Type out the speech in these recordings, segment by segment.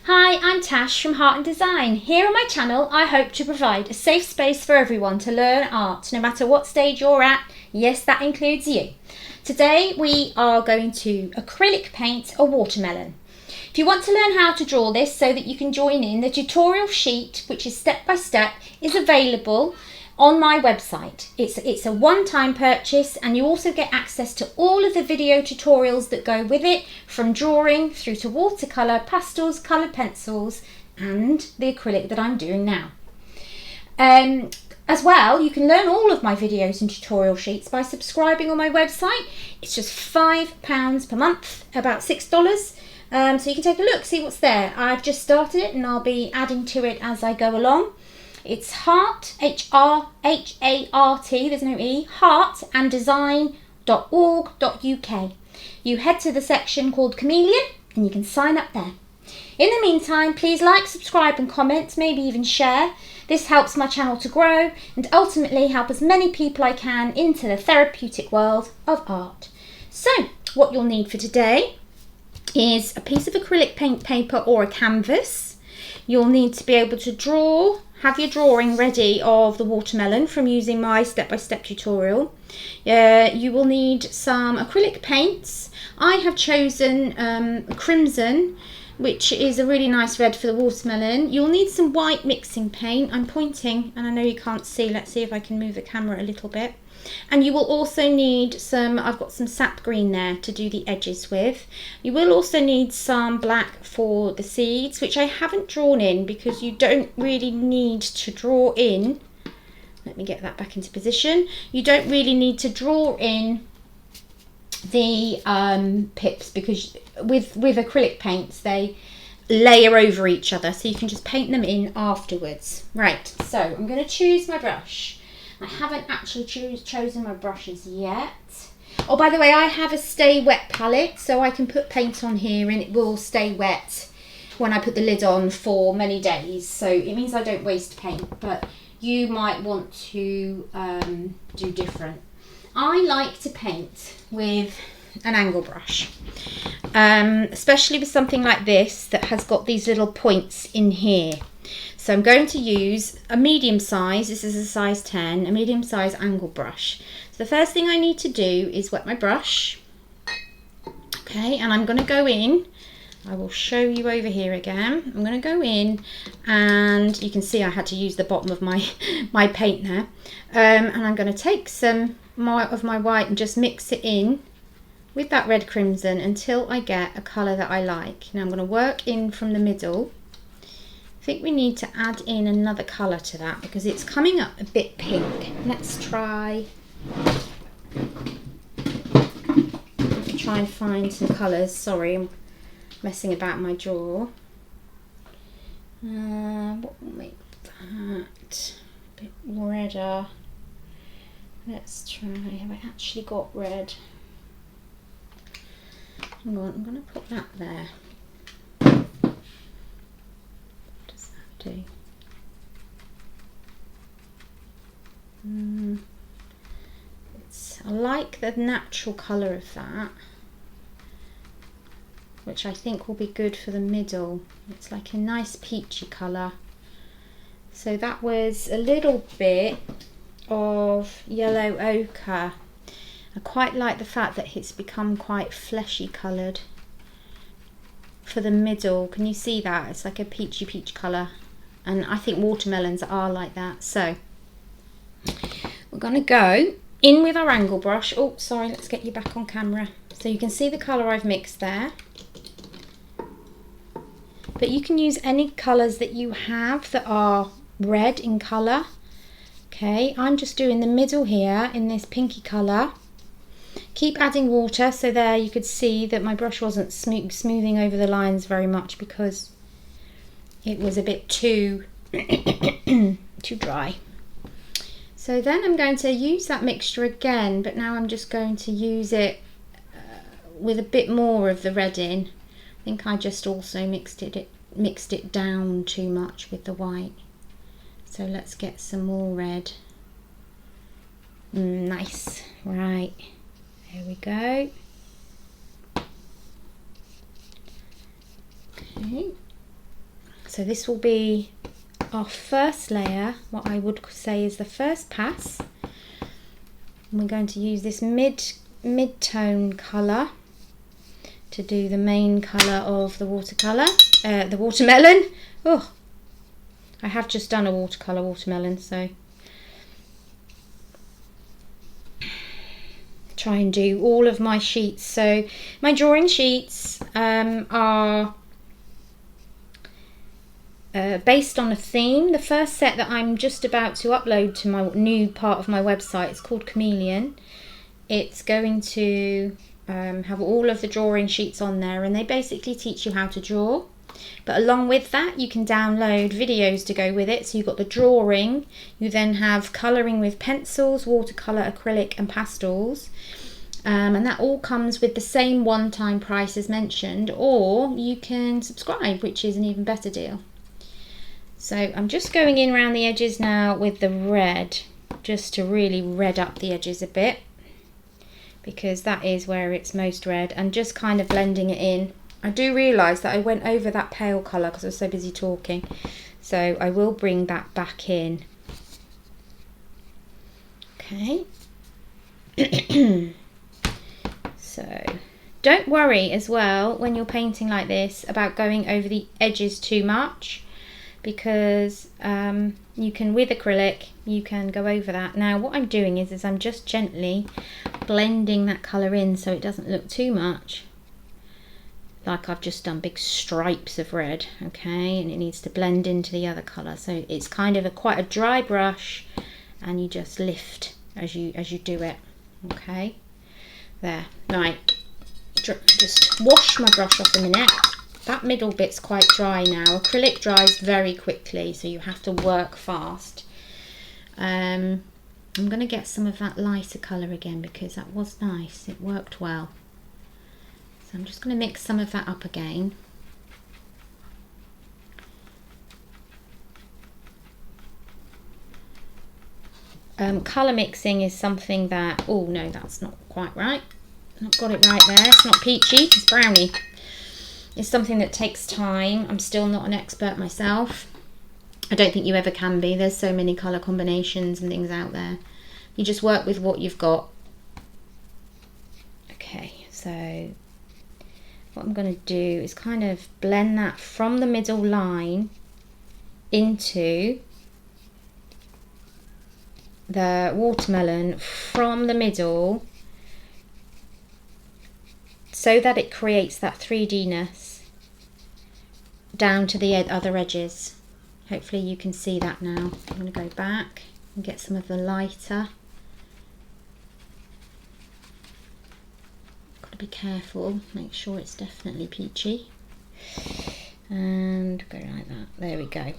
Hi, I'm Tash from Heart and Design. Here on my channel, I hope to provide a safe space for everyone to learn art, no matter what stage you're at. Yes, that includes you. Today we are going to acrylic paint a watermelon. If you want to learn how to draw this so that you can join in, the tutorial sheet, which is step by step, is available on my website. It's a one-time purchase, and you also get access to all of the video tutorials that go with it, from drawing through to watercolour, pastels, coloured pencils and the acrylic that I'm doing now. As well, you can learn all of my videos and tutorial sheets by subscribing on my website. It's just £5 per month, about $6. So you can take a look, see what's there. I've just started it and I'll be adding to it as I go along. It's Heart, H-R-H-A-R-T, there's no E, heart and design.org.uk. You head to the section called Chameleon and you can sign up there. In the meantime, please like, subscribe and comment, maybe even share. This helps my channel to grow and ultimately help as many people I can into the therapeutic world of art. So, what you'll need for today is a piece of acrylic paint paper or a canvas. You'll need to be able to draw, have your drawing ready of the watermelon from using my step-by-step tutorial. You will need some acrylic paints. I have chosen crimson, which is a really nice red for the watermelon. You'll need some white mixing paint. I'm pointing and I know you can't see. Let's see if I can move the camera a little bit. And you will also need some, I've got some sap green there to do the edges with. You will also need some black for the seeds, which I haven't drawn in because you don't really need to draw in. Let me get that back into position. You don't really need to draw in the pips because with acrylic paints they layer over each other, so you can just paint them in afterwards. Right, so I'm going to choose my brush. I haven't actually chosen my brushes yet. Oh, by the way, I have a stay wet palette, so I can put paint on here and it will stay wet when I put the lid on for many days. So it means I don't waste paint, but you might want to do different. I like to paint with an angle brush, especially with something like this that has got these little points in here. So I'm going to use a medium size, this is a size 10, a medium size angle brush. So the first thing I need to do is wet my brush. Okay, and I'm going to go in, I will show you over here again. I'm going to go in and you can see I had to use the bottom of my paint there. And I'm going to take some more of my white and just mix it in with that red crimson until I get a colour that I like. Now I'm going to work in from the middle. I think we need to add in another colour to that because it's coming up a bit pink. Let's try. Let me try and find some colours. Sorry, I'm messing about my drawer. What will make that a bit redder? Let's try. Have I actually got red? Hang on, I'm going to put that there. Do. I like the natural colour of that, which I think will be good for the middle. It's like a nice peachy colour. So that was a little bit of yellow ochre. I quite like the fact that it's become quite fleshy coloured for the middle. Can you see that? It's like a peachy peach colour. And I think watermelons are like that. So we're going to go in with our angle brush. Oh, sorry, let's get you back on camera. So you can see the colour I've mixed there. But you can use any colours that you have that are red in colour. Okay, I'm just doing the middle here in this pinky colour. Keep adding water. So there you could see that my brush wasn't smoothing over the lines very much because it was a bit too too dry. So then I'm going to use that mixture again, but now I'm just going to use it with a bit more of the red in. I think I just also mixed it down too much with the white. So let's get some more red. Nice. Right, there we go. Okay. So this will be our first layer, what I would say is the first pass. And we're going to use this mid-tone colour to do the main colour of the the watermelon. Oh, I have just done a watermelon, so try and do all of my sheets. So my drawing sheets are based on a theme. The first set that I'm just about to upload to my new part of my website is called Chameleon. It's going to have all of the drawing sheets on there, and they basically teach you how to draw. But along with that, you can download videos to go with it. So you've got the drawing, you then have colouring with pencils, watercolour, acrylic and pastels. And that all comes with the same one-time price as mentioned, or you can subscribe, which is an even better deal. So I'm just going in around the edges now with the red, just to really red up the edges a bit, because that is where it's most red, and just kind of blending it in. I do realise that I went over that pale colour because I was so busy talking, so I will bring that back in. Okay. So don't worry as well when you're painting like this about going over the edges too much, because you can, with acrylic, you can go over that. Now what I'm doing is I'm just gently blending that colour in so it doesn't look too much like I've just done big stripes of red, okay, and it needs to blend into the other colour. So it's kind of quite a dry brush, and you just lift as you do it. Okay, there. Right, just wash my brush off a minute. That middle bit's quite dry now. Acrylic dries very quickly, so you have to work fast. I'm going to get some of that lighter colour again because that was nice. It worked well. So I'm just going to mix some of that up again. Colour mixing is something that, oh no, that's not quite right. Not got it right there. It's not peachy, it's brownie. It's something that takes time. I'm still not an expert myself. I don't think you ever can be. There's so many colour combinations and things out there. You just work with what you've got. Okay, so what I'm going to do is kind of blend that from the middle line into the watermelon from the middle, so that it creates that 3D-ness down to the other edges. Hopefully you can see that now. I'm going to go back and get some of the lighter. Got to be careful, make sure it's definitely peachy. And go like that. There we go.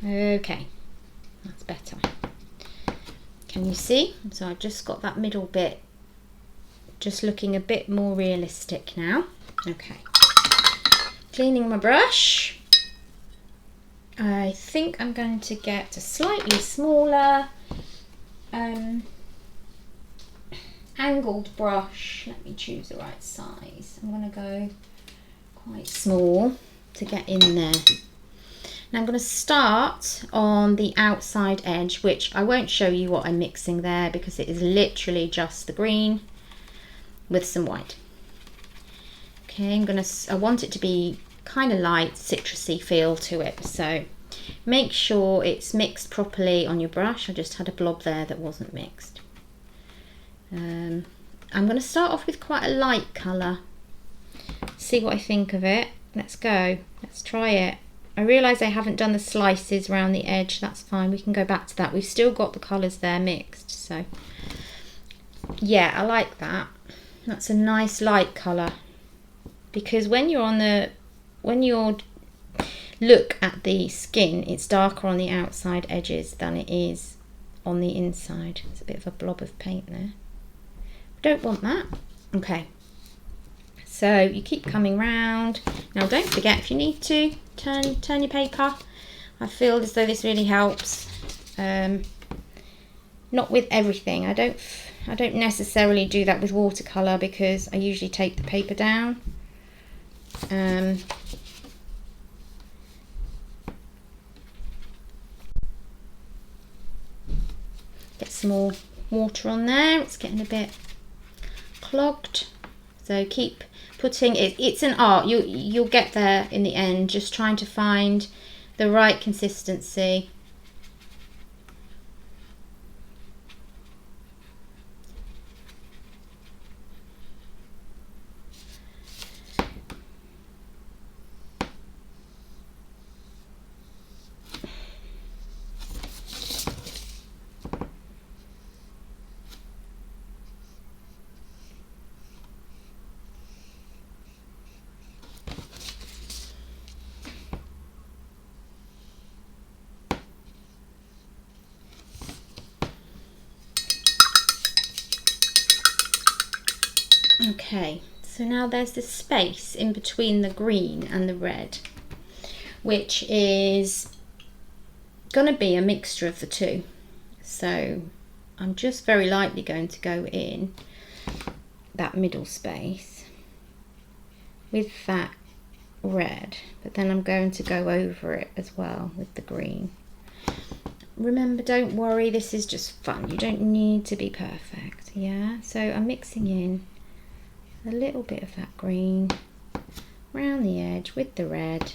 Okay, that's better. Can you see? So I've just got that middle bit just looking a bit more realistic now. Okay, cleaning my brush. I think I'm going to get a slightly smaller angled brush. Let me choose the right size. I'm going to go quite small to get in there. Now I'm going to start on the outside edge, which I won't show you what I'm mixing there because it is literally just the green with some white. Okay, I want it to be kind of light, citrusy feel to it, so make sure it's mixed properly on your brush. I just had a blob there that wasn't mixed. I'm going to start off with quite a light colour. See what I think of it. Let's go. Let's try it. I realise I haven't done the slices around the edge. That's fine. We can go back to that. We've still got the colours there mixed. So yeah, I like that. That's a nice light colour, because when you look at the skin, it's darker on the outside edges than it is on the inside. It's a bit of a blob of paint there. Don't want that. Okay, so you keep coming round. Now don't forget, if you need to, turn your paper. I feel as though this really helps. Not with everything. I don't necessarily do that with watercolour because I usually take the paper down. some more water on there. It's getting a bit clogged, so keep putting it. It's an art. You'll get there in the end, just trying to find the right consistency. Okay, so now there's this space in between the green and the red, which is going to be a mixture of the two. So I'm just very lightly going to go in that middle space with that red, but then I'm going to go over it as well with the green. Remember, don't worry, this is just fun. You don't need to be perfect, yeah? So I'm mixing in a little bit of that green around the edge with the red,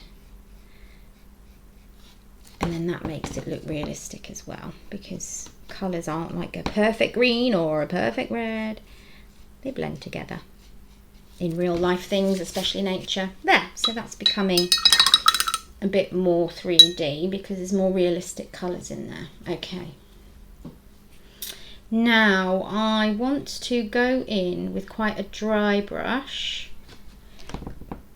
and then that makes it look realistic as well, because colours aren't like a perfect green or a perfect red. They blend together in real life things, especially nature. There, so that's becoming a bit more 3D because there's more realistic colours in there. Okay. Now I want to go in with quite a dry brush,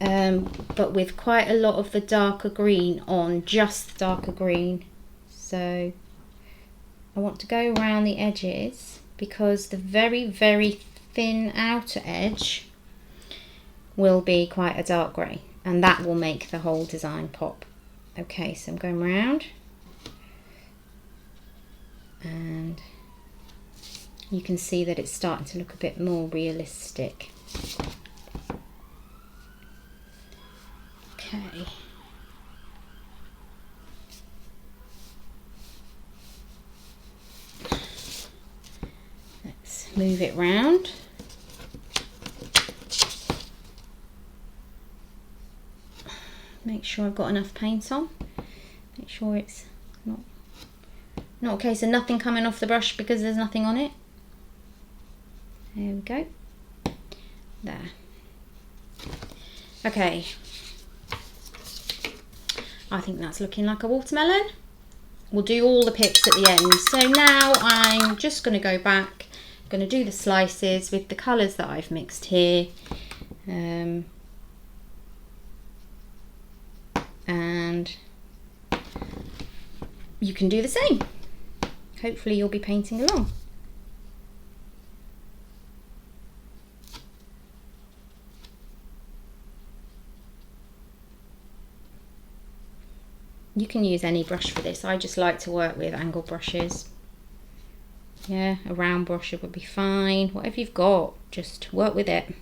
but with quite a lot of the darker green on, just darker green. So I want to go around the edges because the very, very thin outer edge will be quite a dark grey, and that will make the whole design pop. Okay, so I'm going around, and you can see that it's starting to look a bit more realistic. Okay. Let's move it round. Make sure I've got enough paint on. Make sure it's not a case of nothing coming off the brush because there's nothing on it. There we go. There. Okay. I think that's looking like a watermelon. We'll do all the pips at the end. So now I'm just going to go back. I'm going to do the slices with the colours that I've mixed here. And you can do the same. Hopefully you'll be painting along. You can use any brush for this. I just like to work with angle brushes. Yeah, a round brush would be fine. Whatever you've got, just work with it.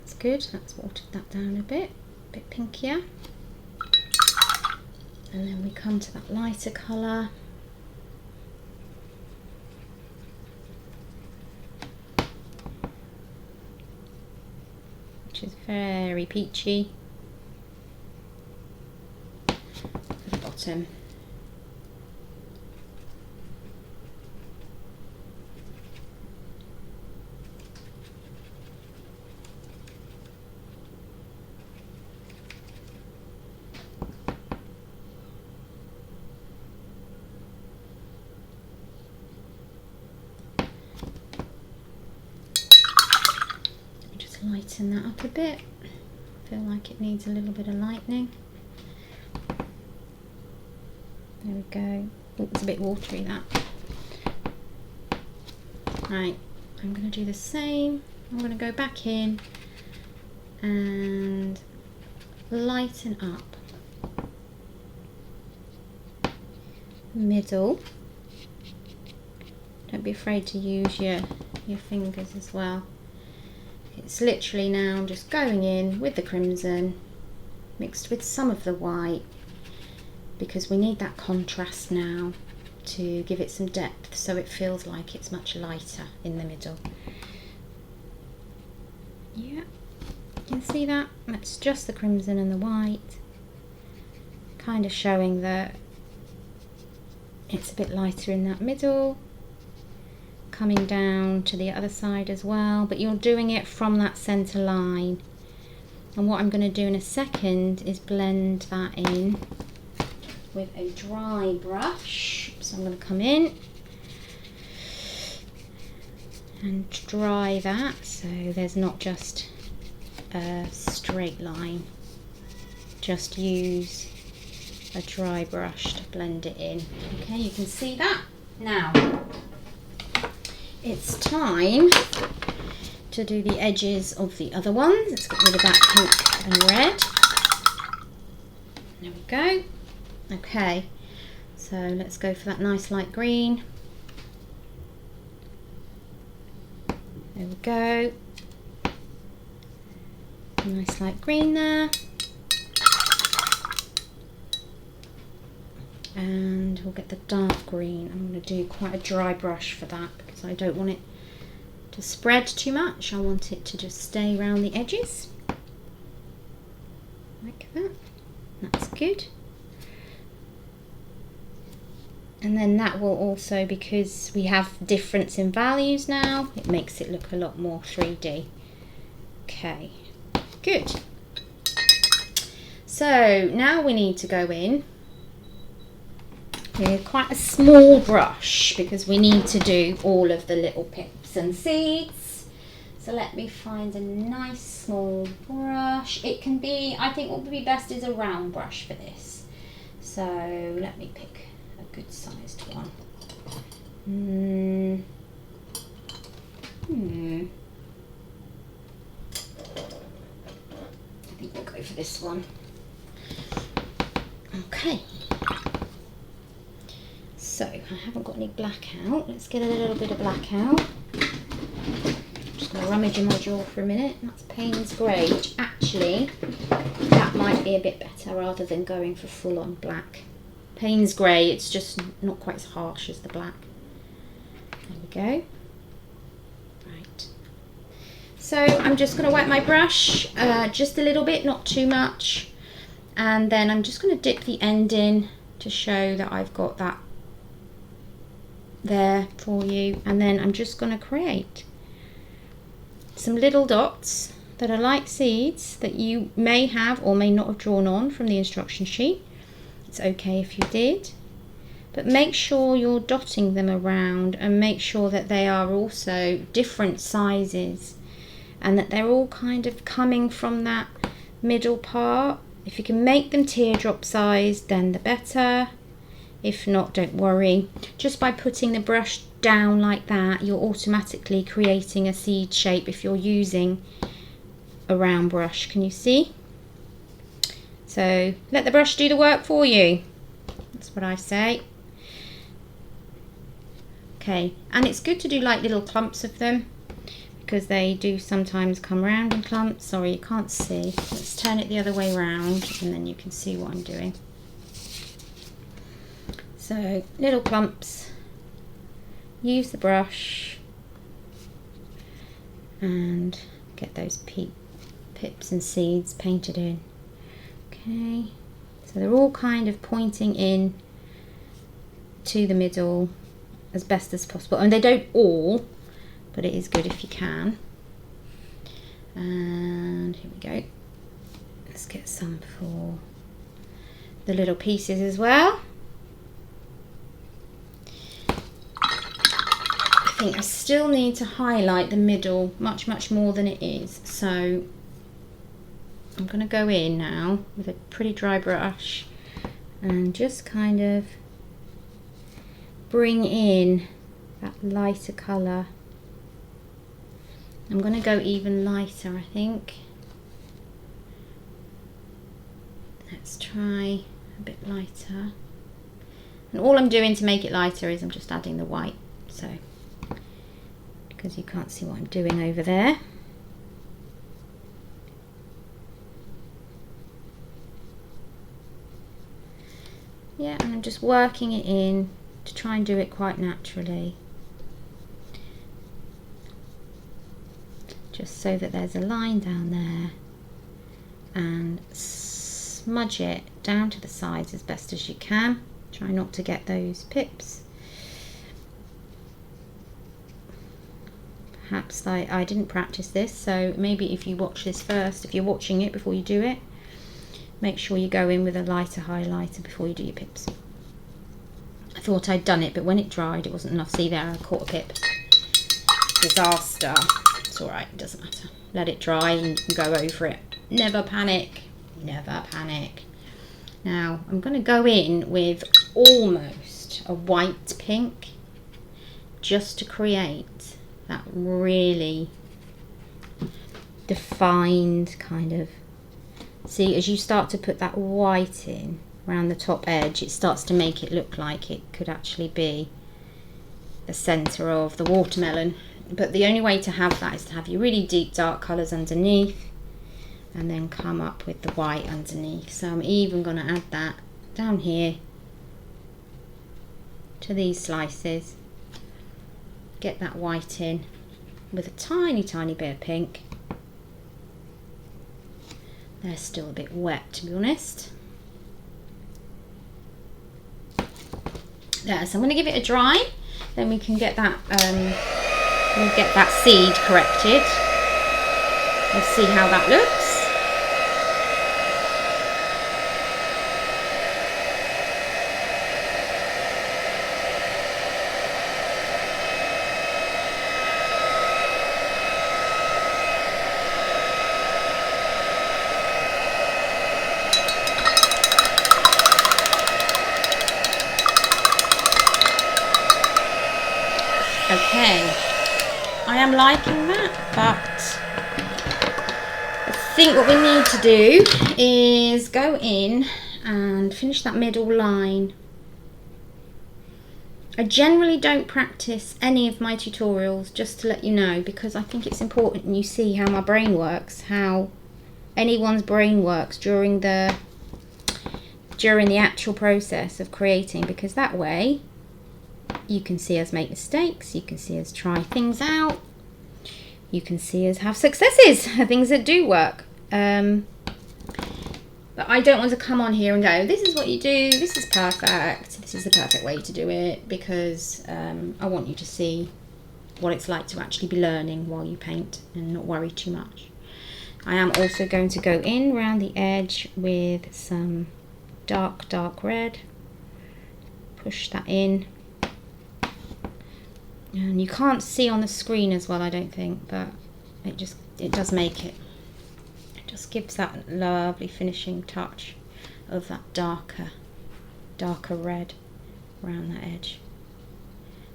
That's good. That's watered that down a bit pinkier. And then we come to that lighter colour. Which is very peachy for the bottom. Lighten that up a bit. I feel like it needs a little bit of lightening. There we go. Oh, it's a bit watery, that. Right, I'm going to do the same. I'm going to go back in and lighten up middle Don't be afraid to use your fingers as well. It's literally now just going in with the crimson mixed with some of the white, because we need that contrast now to give it some depth so it feels like it's much lighter in the middle. Yeah, you can see that? That's just the crimson and the white, kind of showing that it's a bit lighter in that middle, coming down to the other side as well, but you're doing it from that centre line. And what I'm going to do in a second is blend that in with a dry brush. So I'm going to come in and dry that so there's not just a straight line. Just use a dry brush to blend it in. Okay, you can see that. Now it's time to do the edges of the other ones. Let's get rid of that pink and red. There we go. Okay, so let's go for that nice light green. There we go. Nice light green there. And we'll get the dark green. I'm going to do quite a dry brush for that because I don't want it to spread too much. I want it to just stay around the edges. Like that. That's good. And then that will also, because we have difference in values now, it makes it look a lot more 3D. Okay, good. So now we need to go in with quite a small brush because we need to do all of the little pips and seeds. So let me find a nice small brush. It can be, I think what would be best is a round brush for this. So let me pick a good sized one. I think we'll go for this one. Okay. So I haven't got any black out. Let's get a little bit of black out. Just going to rummage in my drawer for a minute. That's Payne's Grey, which actually that might be a bit better rather than going for full on black. Payne's Grey, it's just not quite as harsh as the black. There we go. Right. So I'm just going to wet my brush just a little bit, not too much. And then I'm just going to dip the end in to show that I've got that there for you. And then I'm just going to create some little dots that are like seeds that you may have or may not have drawn on from the instruction sheet. It's okay if you did, but make sure you're dotting them around and make sure that they are also different sizes and that they're all kind of coming from that middle part. If you can make them teardrop sized, then the better. If not, don't worry. Just by putting the brush down like that, you're automatically creating a seed shape if you're using a round brush. Can you see? So let the brush do the work for you. That's what I say. Okay, and it's good to do like little clumps of them because they do sometimes come around in clumps. Sorry, you can't see. Let's turn it the other way around and then you can see what I'm doing. So little clumps. Use the brush and get those pips and seeds painted in. Okay, so they're all kind of pointing in to the middle as best as possible, and they don't all, but it is good if you can. And here we go. Let's get some for the little pieces as well. I think I still need to highlight the middle much more than it is, so I'm going to go in now with a pretty dry brush and just kind of bring in that lighter colour. I'm going to go even lighter, I think. Let's try a bit lighter. And all I'm doing to make it lighter is I'm just adding the white. So because you can't see what I'm doing over there. Yeah, and I'm just working it in to try and do it quite naturally. Just so that there's a line down there, and smudge it down to the sides as best as you can. Try not to get those pips. Perhaps I didn't practice this, so maybe if you watch this first, if you're watching it before you do it, make sure you go in with a lighter highlighter before you do your pips. I thought I'd done it, but when it dried, it wasn't enough. See there, I caught a pip. Disaster. It's alright, it doesn't matter. Let it dry and you can go over it. Never panic. Never panic. Now, I'm going to go in with almost a white pink, just to create that really defined kind of, see, as you start to put that white in around the top edge, it starts to make it look like it could actually be the centre of the watermelon. But the only way to have that is to have your really deep dark colours underneath and then come up with the white underneath. So I'm even going to add that down here to these slices. Get that white in with a tiny bit of pink. They're still a bit wet, to be honest. There, so I'm going to give it a dry, then we can get that seed corrected. We'll see how that looks. Okay, I am liking that, but I think what we need to do is go in and finish that middle line. I generally don't practice any of my tutorials, just to let you know, because I think it's important you see how my brain works, how anyone's brain works during the actual process of creating, because that way you can see us make mistakes, you can see us try things out, you can see us have successes, things that do work. But I don't want to come on here and go, this is what you do, this is perfect, this is the perfect way to do it, because I want you to see what it's like to actually be learning while you paint and not worry too much. I am also going to go in around the edge with some dark red, push that in. And you can't see on the screen as well, I don't think, but it does make it. It just gives that lovely finishing touch of that darker red around that edge.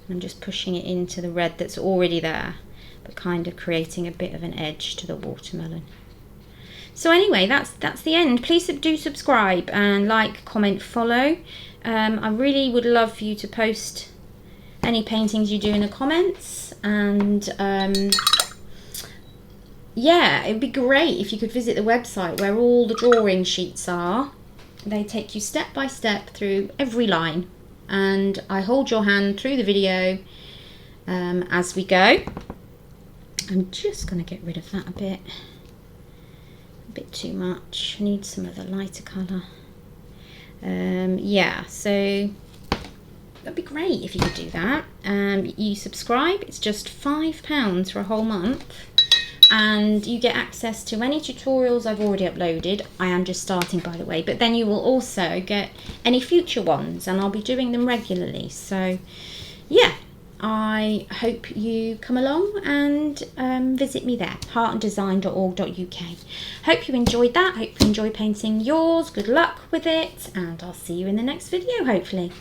I'm just pushing it into the red that's already there, but kind of creating a bit of an edge to the watermelon. So anyway, that's the end. Please do subscribe and like, comment, follow. I really would love for you to post any paintings you do in the comments, and yeah, it'd be great if you could visit the website where all the drawing sheets are. They take you step by step through every line, and I hold your hand through the video as we go. I'm just going to get rid of that a bit too much. I need some of the lighter colour. Yeah, so that'd be great if you could do that. You subscribe, it's just £5 for a whole month, and you get access to any tutorials I've already uploaded. I am just starting, by the way, but then you will also get any future ones, and I'll be doing them regularly. So yeah, I hope you come along and visit me there, heartanddesign.org.uk. Hope you enjoyed that, hope you enjoy painting yours. Good luck with it, and I'll see you in the next video, hopefully.